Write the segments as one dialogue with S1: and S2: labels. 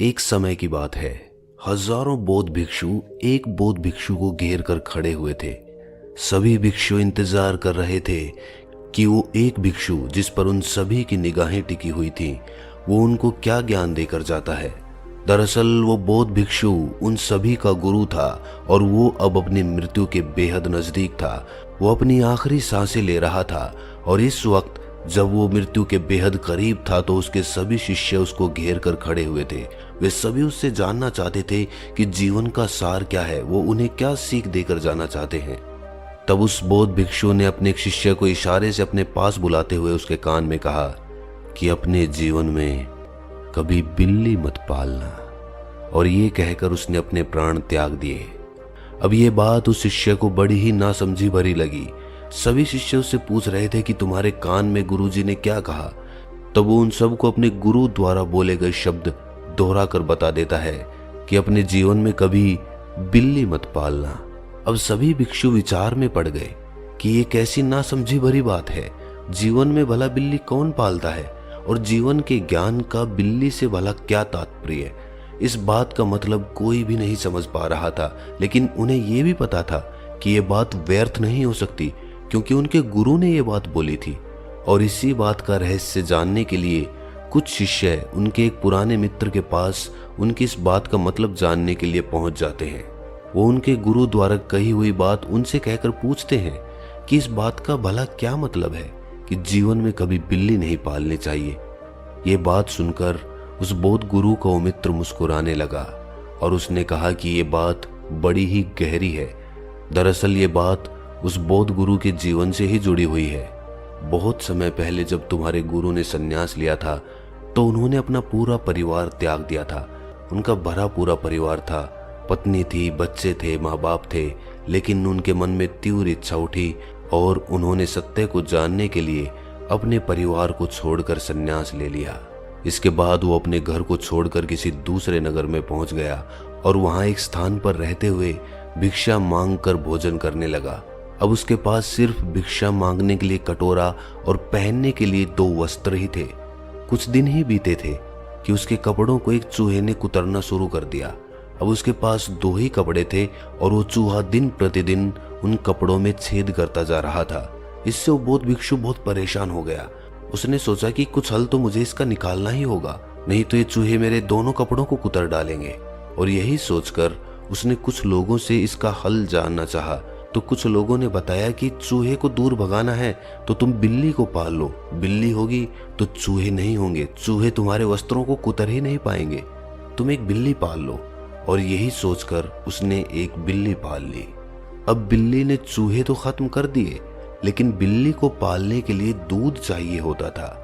S1: एक समय की बात है। हजारों बौद्ध भिक्षु एक बौद्ध भिक्षु को घेर कर खड़े हुए थे। सभी भिक्षु इंतजार कर रहे थे कि वो एक भिक्षु जिस पर उन सभी की निगाहें टिकी हुई थी वो उनको क्या ज्ञान देकर जाता है। दरअसल वो बौद्ध भिक्षु उन सभी का गुरु था और वो अब अपनी मृत्यु के बेहद नजदीक था। वो अपनी आखिरी सांसें ले रहा था और इस वक्त जब वो मृत्यु के बेहद करीब था तो उसके सभी शिष्य उसको घेर कर खड़े हुए थे। वे सभी उससे जानना चाहते थे कि जीवन का सार क्या है, वो उन्हें क्या सीख देकर जाना चाहते हैं। तब उस बौद्ध भिक्षु ने अपने एक शिष्य को इशारे से अपने पास बुलाते हुए उसके कान में कहा कि अपने जीवन में कभी बिल्ली मत पालना, और ये कहकर उसने अपने प्राण त्याग दिए। अब ये बात उस शिष्य को बड़ी ही नासमझी भरी लगी। सभी शिष्य उससे पूछ रहे थे कि तुम्हारे कान में गुरुजी ने क्या कहा। तब वो उन सबको अपने गुरु द्वारा बोले गए शब्द दोहरा कर बता देता है कि अपने जीवन में कभी बिल्ली मत पालना। अब सभी भिक्षु विचार में पड़ गए कि ये कैसी नासमझी भरी बात है। जीवन में भला बिल्ली कौन पालता है और जीवन के ज्ञान का बिल्ली से भला क्या तात्पर्य। इस बात का मतलब कोई भी नहीं समझ पा रहा था, लेकिन उन्हें यह भी पता था कि यह बात व्यर्थ नहीं हो सकती क्योंकि उनके गुरु ने यह बात बोली थी। और इसी बात का रहस्य जानने के लिए कुछ शिष्य उनके एक पुराने मित्र के पास उनकी इस बात का मतलब जानने के लिए पहुंच जाते हैं। वो उनके गुरु द्वारा कही हुई बात उनसे कहकर पूछते हैं कि इस बात का भला क्या मतलब है कि जीवन में कभी बिल्ली नहीं पालनी चाहिए। ये बात सुनकर उस बौद्ध गुरु का वो मित्र मुस्कुराने लगा और उसने कहा कि ये बात बड़ी ही गहरी है। दरअसल ये बात उस बौद्ध गुरु के जीवन से ही जुड़ी हुई है। बहुत समय पहले जब तुम्हारे गुरु ने संन्यास लिया था तो उन्होंने अपना पूरा परिवार त्याग दिया था। उनका भरा पूरा परिवार था, पत्नी थी, बच्चे थे, माँ बाप थे, लेकिन उनके मन में तीव्र इच्छा उठी और उन्होंने सत्य को जानने के लिए अपने परिवार को छोड़कर संन्यास ले लिया। इसके बाद वो अपने घर को छोड़कर किसी दूसरे नगर में पहुंच गया और वहां एक स्थान पर रहते हुए भिक्षा मांगकर भोजन करने लगा। अब उसके पास सिर्फ भिक्षा मांगने के लिए कटोरा और पहनने के लिए 2 वस्त्र ही थे। कुछ दिन ही बीते थे कि उसके कपड़ों को एक चूहे ने कुतरना शुरू कर दिया। अब उसके पास 2 ही कपड़े थे और वो चूहा दिन प्रतिदिन उन कपड़ों में छेद करता जा रहा था। इससे वो बौद्ध भिक्षु बहुत परेशान हो गया। उसने सोचा कि कुछ हल तो मुझे इसका निकालना ही होगा, नहीं तो ये चूहे मेरे दोनों कपड़ों को कुतर डालेंगे। और यही सोचकर उसने कुछ लोगों से इसका हल जानना चाहा। तो कुछ लोगों ने बताया कि चूहे को दूर भगाना है तो तुम बिल्ली को पाल लो, बिल्ली होगी तो चूहे नहीं होंगे, चूहे तुम्हारे वस्त्रों को कुतर ही नहीं पाएंगे, तुम एक बिल्ली पाल लो। और यही सोचकर उसने एक बिल्ली पाल ली। अब बिल्ली ने चूहे तो खत्म कर दिए, लेकिन बिल्ली को पालने के लिए दूध चाहिए होता था।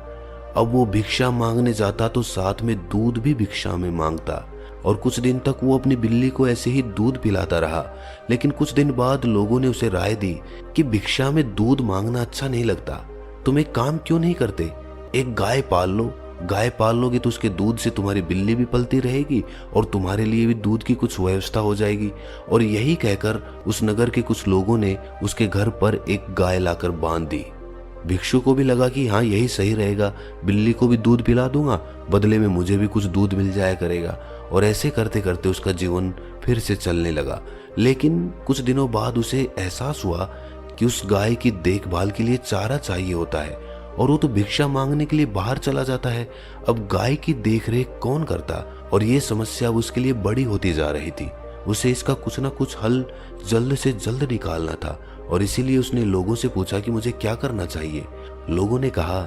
S1: अब वो भिक्षा मांगने जाता तो साथ में दूध भी भिक्षा में मांगता और कुछ दिन तक वो अपनी बिल्ली को ऐसे ही दूध पिलाता रहा। लेकिन कुछ दिन बाद लोगों ने उसे राय दी कि भिक्षा में दूध मांगना अच्छा नहीं लगता, तुम एक काम क्यों नहीं करते, एक गाय पाल लो। गाय पाल लोगे तो उसके दूध से तुम्हारी बिल्ली भी पलती रहेगी और तुम्हारे लिए भी दूध की कुछ व्यवस्था हो जाएगी। और यही कहकर उस नगर के कुछ लोगों ने उसके घर पर एक गाय लाकर बांध दी। भिक्षु को भी लगा कि हाँ यही सही रहेगा, बिल्ली को भी दूध पिला दूंगा, बदले में मुझे भी कुछ दूध मिल जाया करेगा। और ऐसे करते करते उसका जीवन फिर से चलने लगा। लेकिन कुछ दिनों बाद उसे एहसास हुआ कि उस गाय की देखभाल के लिए चारा चाहिए होता है और वो तो भिक्षा मांगने के लिए बाहर चला जाता है। अब गाय की देखरेख कौन करता, और ये समस्या उसके लिए बड़ी होती जा रही थी। उसे इसका कुछ ना कुछ हल जल्द से जल्द निकालना था और इसीलिए उसने लोगों से पूछा कि मुझे क्या करना चाहिए। लोगों ने कहा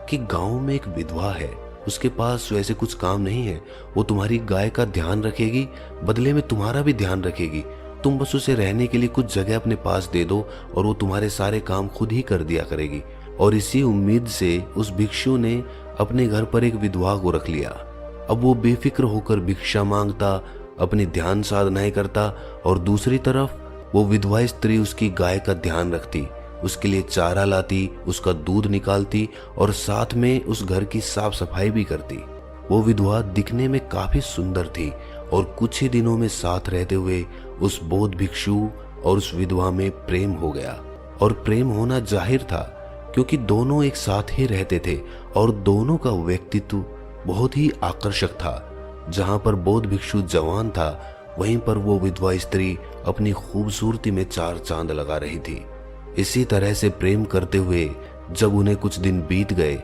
S1: कि गांव में एक विधवा है, उसके पास वैसे कुछ काम नहीं है, वो तुम्हारी गाय का ध्यान रखेगी, बदले में तुम्हारा भी ध्यान रखेगी। तुम बस उसे रहने के लिए कुछ जगह अपने पास दे दो और वो तुम्हारे सारे काम खुद ही कर दिया करेगी। और इसी उम्मीद से उस भिक्षु ने अपने घर पर एक विधवा को रख लिया। अब वो बेफिक्र होकर भिक्षा मांगता, अपनी ध्यान साधनाएं करता और दूसरी तरफ वो विधवा स्त्री उसकी गाय का ध्यान रखती, उसके लिए चारा लाती, उसका दूध निकालती और साथ में उस घर की साफ सफाई भी करती। वो विधवा दिखने में काफी सुंदर थी और कुछ ही दिनों में साथ रहते हुए उस बौद्ध भिक्षु और उस विधवा में प्रेम हो गया। और प्रेम होना जाहिर था क्योंकि दोनों एक साथ ही रहते थे और दोनों का व्यक्तित्व बहुत ही आकर्षक था। जहां पर बौद्ध भिक्षु जवान था, वहीं पर वो विधवा स्त्री अपनी खूबसूरती में चार चांद लगा रही थी। इसी तरह से प्रेम करते हुए जब उन्हें कुछ दिन बीत गए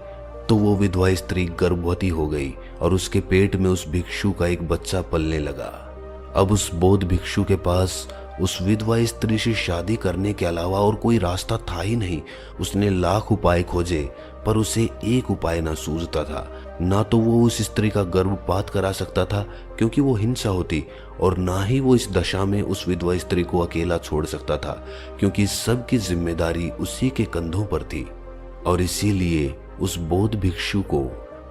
S1: तो वो विधवा स्त्री गर्भवती हो गई और उसके पेट में उस भिक्षु का एक बच्चा पलने लगा। अब उस बौद्ध भिक्षु के पास उस विधवा स्त्री से शादी करने के अलावा और कोई रास्ता था ही नहीं। उसने लाख उपाय खोजे पर उसे एक उपाय ना सूझता था। ना तो वो उस स्त्री का गर्भपात करा सकता था क्योंकि वो हिंसा होती, और ना ही वो इस दशा में उस विधवा स्त्री को अकेला छोड़ सकता था क्योंकि सबकी जिम्मेदारी उसी के कंधों पर थी। और इसीलिए उस बौद्ध भिक्षु को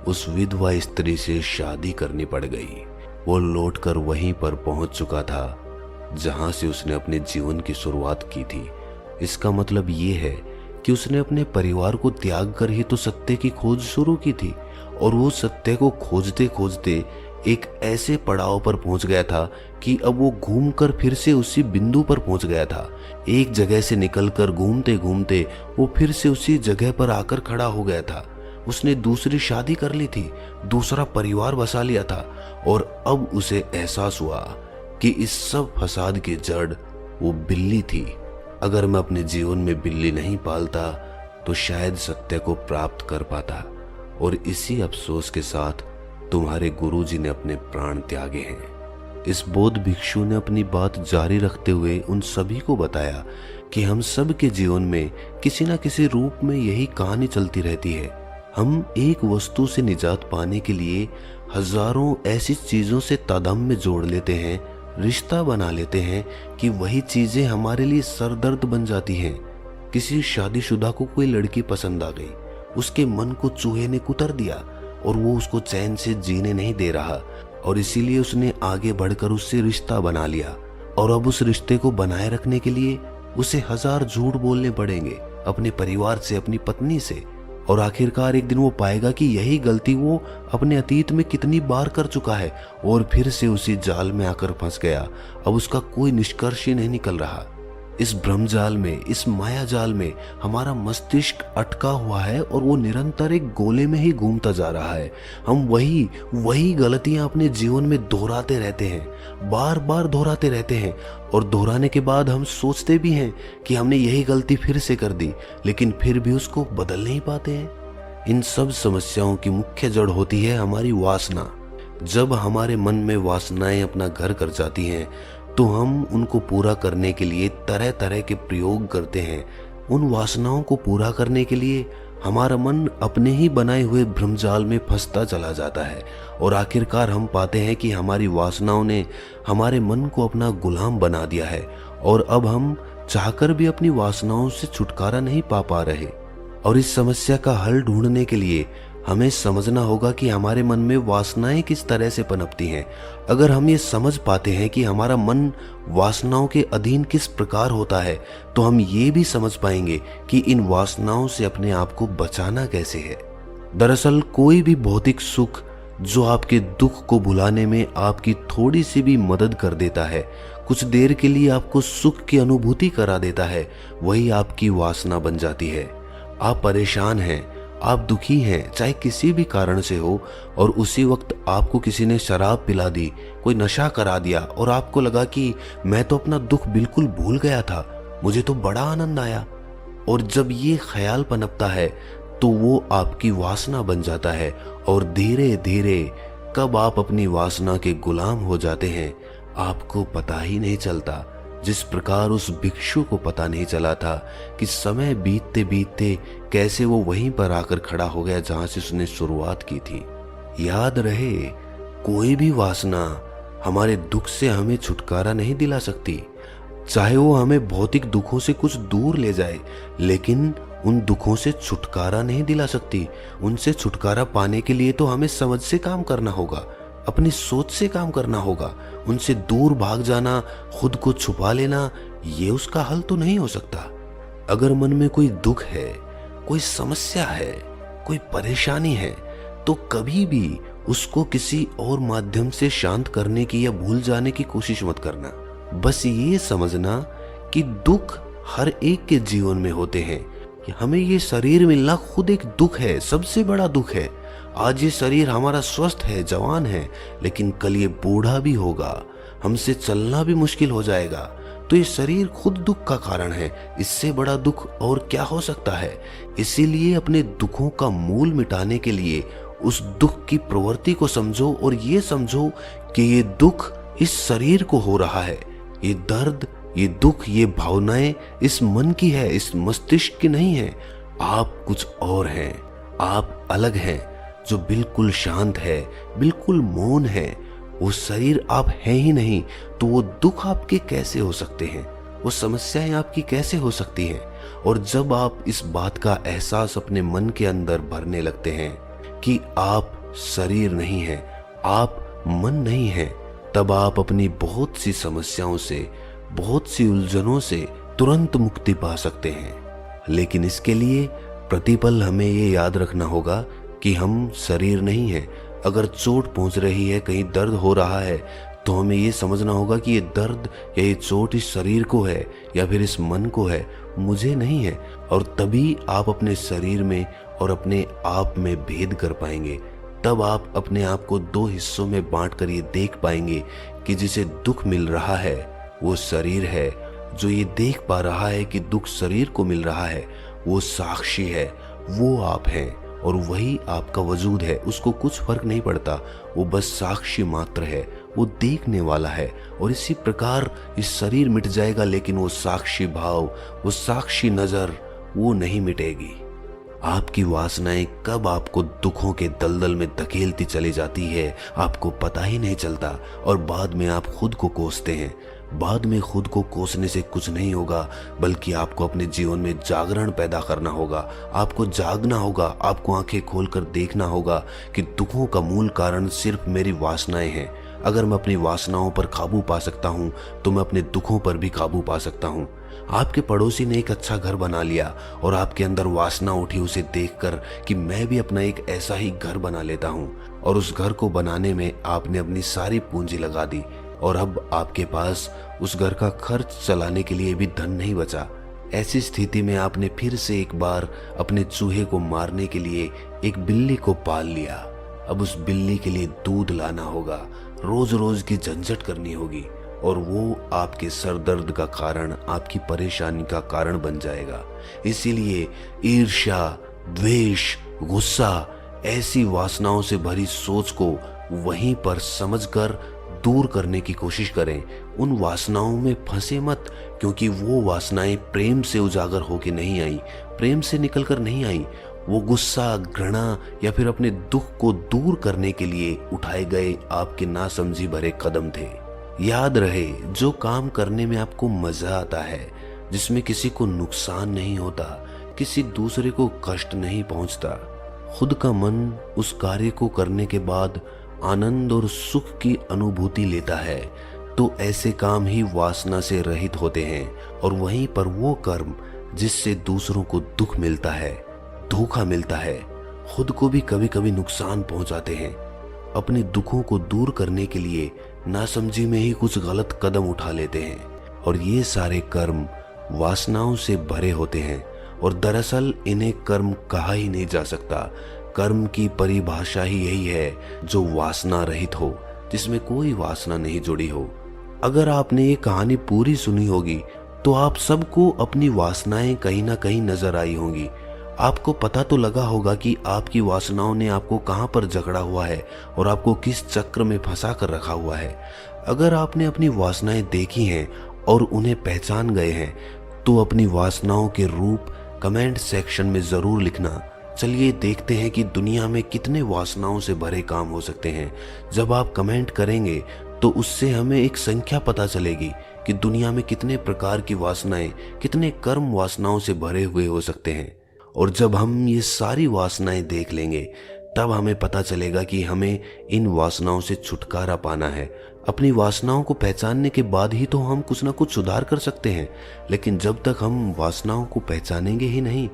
S1: उस विधवा स्त्री से शादी करनी पड़ गई। वो लौटकर वहीं पर पहुंच चुका था जहां से उसने अपने जीवन की शुरुआत की थी। इसका मतलब ये है कि उसने अपने परिवार को त्याग कर ही तो सत्य की खोज शुरू की थी, और वो सत्य को खोजते खोजते एक ऐसे पड़ाव पर पहुंच गया था कि अब वो घूमकर फिर से उसी बिंदु पर पहुंच गया था। एक जगह से निकलकर घूमते घूमते वो फिर से उसी जगह पर आकर खड़ा हो गया था। उसने दूसरी शादी कर ली थी, दूसरा परिवार बसा लिया था, और अब उसे एहसास हुआ कि इस सब फसाद की जड़ वो बिल्ली थी। अगर मैं अपने जीवन में बिल्ली नहीं पालता तो शायद सत्य को प्राप्त कर पाता। और इसी अफसोस के साथ तुम्हारे गुरुजी ने अपने प्राण त्यागे हैं। इस बौद्ध भिक्षु ने अपनी बात जारी रखते हुए उन सभी को बताया कि हम सब के जीवन में किसी न किसी रूप में यही कहानी चलती रहती है। हम एक वस्तु से निजात पाने के लिए हजारों ऐसी चीजों से तादाद जोड़ लेते हैं, रिश्ता बना लेते हैं कि वही चीजें हमारे लिए सरदर्द बन जाती हैं। किसी शादीशुदा को कोई लड़की पसंद आ गई, उसके मन को चूहे ने कुतर दिया और वो उसको चैन से जीने नहीं दे रहा, और इसीलिए उसने आगे बढ़कर उससे रिश्ता बना लिया। और अब उस रिश्ते को बनाए रखने के लिए उसे हजार झूठ बोलने पड़ेंगे, अपने परिवार से, अपनी पत्नी से। और आखिरकार एक दिन वो पाएगा कि यही गलती वो अपने अतीत में कितनी बार कर चुका है और फिर से उसी जाल में आकर फंस गया। अब उसका कोई निष्कर्ष ही नहीं निकल रहा। इस भ्रमजाल में, इस माया जाल में हमारा मस्तिष्क अटका हुआ है और वो निरंतर एक गोले में ही घूमता जा रहा है। हम वही गलतियां अपने जीवन में दोहराते रहते हैं, बार बार दोहराते रहते हैं, और दोहराने के बाद हम सोचते भी हैं कि हमने यही गलती फिर से कर दी, लेकिन फिर भी उसको बदल नहीं पाते हैं। इन सब समस्याओं की मुख्य जड़ होती है हमारी वासना। जब हमारे मन में वासनाएं अपना घर कर जाती हैं तो हम उनको पूरा करने के लिए तरह तरह के प्रयोग करते हैं। उन वासनाओं को पूरा करने के लिए हमारा मन अपने ही बनाए हुए भ्रमजाल में फंसता चला जाता है, और आखिरकार हम पाते हैं कि हमारी वासनाओं ने हमारे मन को अपना गुलाम बना दिया है, और अब हम चाहकर भी अपनी वासनाओं से छुटकारा नहीं पा रहे। और इस समस्या का हल ढूंढने के लिए हमें समझना होगा कि हमारे मन में वासनाएं किस तरह से पनपती हैं। अगर हम ये समझ पाते हैं कि हमारा मन वासनाओं के अधीन किस प्रकार होता है, तो हम ये भी समझ पाएंगे कि इन वासनाओं से अपने आप को बचाना कैसे है। दरअसल कोई भी भौतिक सुख जो आपके दुख को भुलाने में आपकी थोड़ी सी भी मदद कर देता है, कुछ देर के लिए आपको सुख की अनुभूति करा देता है, वही आपकी वासना बन जाती है। आप परेशान हैं, आप दुखी हैं, चाहे किसी भी कारण से हो, और उसी वक्त आपको किसी ने शराब पिला दी, कोई नशा करा दिया, और आपको लगा कि मैं तो अपना दुख बिल्कुल भूल गया था, मुझे तो बड़ा आनंद आया। और जब ये ख्याल पनपता है तो वो आपकी वासना बन जाता है, और धीरे धीरे कब आप अपनी वासना के गुलाम हो जाते हैं आपको पता ही नहीं चलता। जिस प्रकार उस भिक्षु को पता नहीं चला था कि समय बीतते बीतते कैसे वो वहीं पर आकर खड़ा हो गया जहां से उसने शुरुआत की थी। याद रहे, कोई भी वासना हमारे दुख से हमें छुटकारा नहीं दिला सकती, चाहे वो हमें भौतिक दुखों से कुछ दूर ले जाए, लेकिन उन दुखों से छुटकारा नहीं दिला सकती। उनसे छुटकारा पाने के लिए तो हमें समझ से काम करना होगा, अपनी सोच से काम करना होगा। उनसे दूर भाग जाना, खुद को छुपा लेना, ये उसका हल तो नहीं हो सकता। अगर मन में कोई दुख है, कोई समस्या है, कोई परेशानी है, तो कभी भी उसको किसी और माध्यम से शांत करने की या भूल जाने की कोशिश मत करना। बस ये समझना कि दुख हर एक के जीवन में होते हैं। हमें ये शरीर मिलना खुद एक दुख है, सबसे बड़ा दुख है। आज ये शरीर हमारा स्वस्थ है, जवान है, लेकिन कल ये बूढ़ा भी होगा, हमसे चलना भी मुश्किल हो जाएगा। तो ये शरीर खुद दुख का कारण है, इससे बड़ा दुख और क्या हो सकता है। इसीलिए अपने दुखों का मूल मिटाने के लिए उस दुख की प्रवृत्ति को समझो और ये समझो कि ये दुख इस शरीर को हो रहा है। ये दर्द, ये दुख, ये भावनाएं इस मन की है, इस मस्तिष्क की नहीं है। आप कुछ और हैं, आप अलग हैं, जो बिल्कुल शांत है, बिल्कुल मौन है। वो शरीर आप हैं ही नहीं, तो वो दुख आपके कैसे हो सकते हैं, वो समस्याएं आपकी कैसे हो सकती हैं। और जब आप इस बात का एहसास अपने मन के अंदर भरने लगते हैं कि आप शरीर नहीं हैं, आप मन नहीं हैं, तब आप अपनी बहुत सी समस्याओं से, बहुत सी उलझनों से तुरंत मुक्ति पा सकते हैं। लेकिन इसके लिए प्रतिपल हमें ये याद रखना होगा कि हम शरीर नहीं हैं। अगर चोट पहुंच रही है, कहीं दर्द हो रहा है, तो हमें ये समझना होगा कि ये दर्द या ये चोट इस शरीर को है या फिर इस मन को है, मुझे नहीं है। और तभी आप अपने शरीर में और अपने आप में भेद कर पाएंगे। तब आप अपने आप को दो हिस्सों में बांट कर ये देख पाएंगे कि जिसे दुख मिल रहा है वो शरीर है, जो ये देख पा रहा है कि दुख शरीर को मिल रहा है वो साक्षी है, वो आप हैं और वही आपका वजूद है। उसको कुछ फर्क नहीं पड़ता, वो बस साक्षी मात्र है, वो देखने वाला है। और इसी प्रकार इस शरीर मिट जाएगा, लेकिन वो साक्षी भाव, वो साक्षी नजर, वो नहीं मिटेगी। आपकी वासनाएं कब आपको दुखों के दलदल में धकेलती चली जाती है, आपको पता ही नहीं चलता, और बाद में आप खुद को कोसते हैं। बाद में खुद को कोसने से कुछ नहीं होगा, बल्कि आपको अपने जीवन में जागरण पैदा करना होगा। आपको जागना होगा, आपको आंखें खोलकर देखना होगा कि दुखों का मूल कारण सिर्फ मेरी वासनाएं हैं। अगर मैं अपनी वासनाओं पर काबू पा सकता हूँ तो मैं अपने दुखों पर भी काबू पा सकता हूँ। आपके पड़ोसी ने एक अच्छा घर बना लिया और आपके अंदर वासना उठी उसे देखकर कि मैं भी अपना एक ऐसा ही घर बना लेता हूँ, और उस घर को बनाने में आपने अपनी सारी पूंजी लगा दी, और अब आपके पास उस घर का खर्च चलाने के लिए भी धन नहीं बचा। ऐसी स्थिति में आपने फिर से एक बार अपने चूहे को मारने के लिए एक बिल्ली को पाल लिया। अब उस बिल्ली के लिए दूध लाना होगा, रोज रोज की झंझट करनी होगी, और वो आपके सर दर्द का कारण, आपकी परेशानी का कारण बन जाएगा। इसीलिए ईर्ष्या, द्वेष, गुस्सा, ऐसी वासनाओं से भरी सोच को वहीं पर समझकर दूर करने की कोशिश करें। उन वासनाओं में फंसे मत, क्योंकि वो वासनाएं प्रेम से उजागर होके नहीं आई, प्रेम से निकलकर नहीं आई। वो गुस्सा, घृणा या फिर अपने दुख को दूर करने के लिए उठाए गए आपके नासमझी भरे कदम थे। याद रहे, जो काम करने में आपको मजा आता है, जिसमें किसी को नुकसान नहीं होता, किसी दूसरे को कष्ट नहीं पहुंचता, खुद का मन उस कार्य को करने के बाद आनंद और सुख की अनुभूति लेता है, तो ऐसे काम ही वासना से रहित होते हैं। और वहीं पर वो कर्म जिससे दूसरों को दुख मिलता है, धोखा मिलता है, खुद को भी कभी कभी नुकसान पहुंचाते हैं, अपने दुखों को दूर करने के लिए नासमझी में ही कुछ गलत कदम उठा लेते हैं, और ये सारे कर्म वासनाओं से भरे होते हैं। और दरअसल इन्हें कर्म कहा ही नहीं जा सकता। कर्म की परिभाषा ही यही है जो वासना रहित हो, जिसमें कोई वासना नहीं जुड़ी हो। अगर आपने ये कहानी पूरी सुनी होगी तो आप सबको अपनी वासनाएं कहीं ना कहीं नजर आई होंगी। आपको पता तो लगा होगा कि आपकी वासनाओं ने आपको कहां पर जकड़ा हुआ है और आपको किस चक्र में फंसा कर रखा हुआ है। अगर आपने अपनी वासनाएं देखी हैं और उन्हें पहचान गए हैं तो अपनी वासनाओं के रूप कमेंट सेक्शन में जरूर लिखना। चलिए देखते हैं कि दुनिया में कितने वासनाओं से भरे काम हो सकते हैं। जब आप कमेंट करेंगे तो उससे हमें एक संख्या पता चलेगी कि दुनिया में कितने प्रकार की वासनाएं, कितने कर्म वासनाओं से भरे हुए हो सकते हैं। और जब हम ये सारी वासनाएं देख लेंगे तब हमें पता चलेगा कि हमें इन वासनाओं से छुटकारा पाना है। अपनी वासनाओं को पहचानने के बाद ही तो हम कुछ ना कुछ सुधार कर सकते हैं। लेकिन जब तक हम वासनाओं को पहचानेंगे ही नहीं,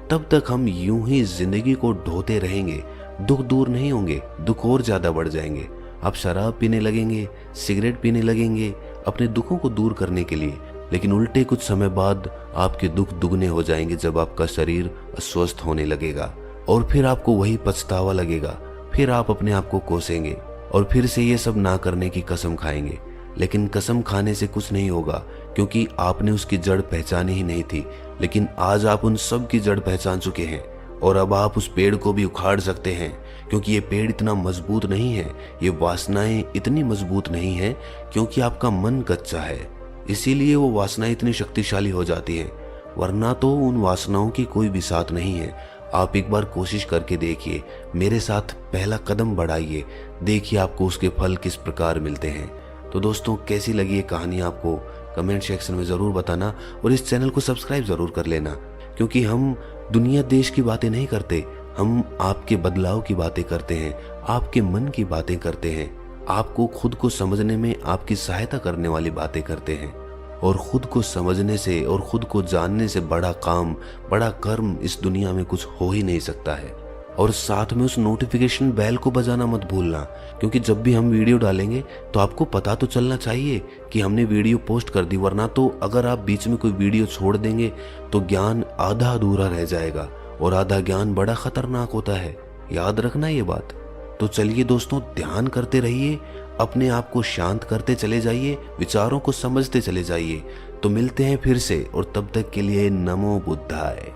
S1: तब तक हम यूं ही जिंदगी को ढोते रहेंगे। दुख दूर नहीं होंगे, दुख और ज्यादा बढ़ जाएंगे। आप शराब पीने लगेंगे, सिगरेट पीने लगेंगे अपने दुखों को दूर करने के लिए, लेकिन उल्टे कुछ समय बाद आपके दुख दुगने हो जाएंगे जब आपका शरीर अस्वस्थ होने लगेगा। और फिर आपको वही पछतावा लगेगा, फिर आप अपने आप को कोसेंगे और फिर से ये सब ना करने की कसम खाएंगे। लेकिन कसम खाने से कुछ नहीं होगा, क्योंकि आपने उसकी जड़ पहचानी ही नहीं थी। लेकिन आज आप उन सब की जड़ पहचान चुके हैं और अब आप उस पेड़ को भी उखाड़ सकते हैं, क्योंकि ये पेड़ इतना मजबूत नहीं है, ये वासनाएं इतनी मजबूत नहीं है, क्योंकि आपका मन कच्चा है। इसीलिए वो वासनाएं इतनी शक्तिशाली हो जाती हैं, वरना तो उन वासनाओं की कोई भी साथ नहीं है। आप एक बार कोशिश करके देखिए, मेरे साथ पहला कदम बढ़ाइए, देखिए आपको उसके फल किस प्रकार मिलते हैं। तो दोस्तों, कैसी लगी ये कहानी आपको कमेंट सेक्शन में ज़रूर बताना और इस चैनल को सब्सक्राइब ज़रूर कर लेना, क्योंकि हम दुनिया देश की बातें नहीं करते, हम आपके बदलाव की बातें करते हैं, आपके मन की बातें करते हैं, आपको खुद को समझने में आपकी सहायता करने वाली बातें करते हैं। और खुद को समझने से और खुद को जानने से बड़ा काम, बड़ा कर्म इस दुनिया में कुछ हो ही नहीं सकता है। और साथ में उस नोटिफिकेशन बेल को बजाना मत भूलना, क्योंकि जब भी हम वीडियो डालेंगे तो आपको पता तो चलना चाहिए कि हमने वीडियो पोस्ट कर दी, वरना तो अगर आप बीच में कोई वीडियो छोड़ देंगे तो ज्ञान आधा अधूरा रह जाएगा और आधा ज्ञान बड़ा खतरनाक होता है, याद रखना ये बात। तो चलिए दोस्तों, ध्यान करते रहिए, अपने आप को शांत करते चले जाइए, विचारों को समझते चले जाइए। तो मिलते हैं फिर से, और तब तक के लिए नमो बुद्धाय।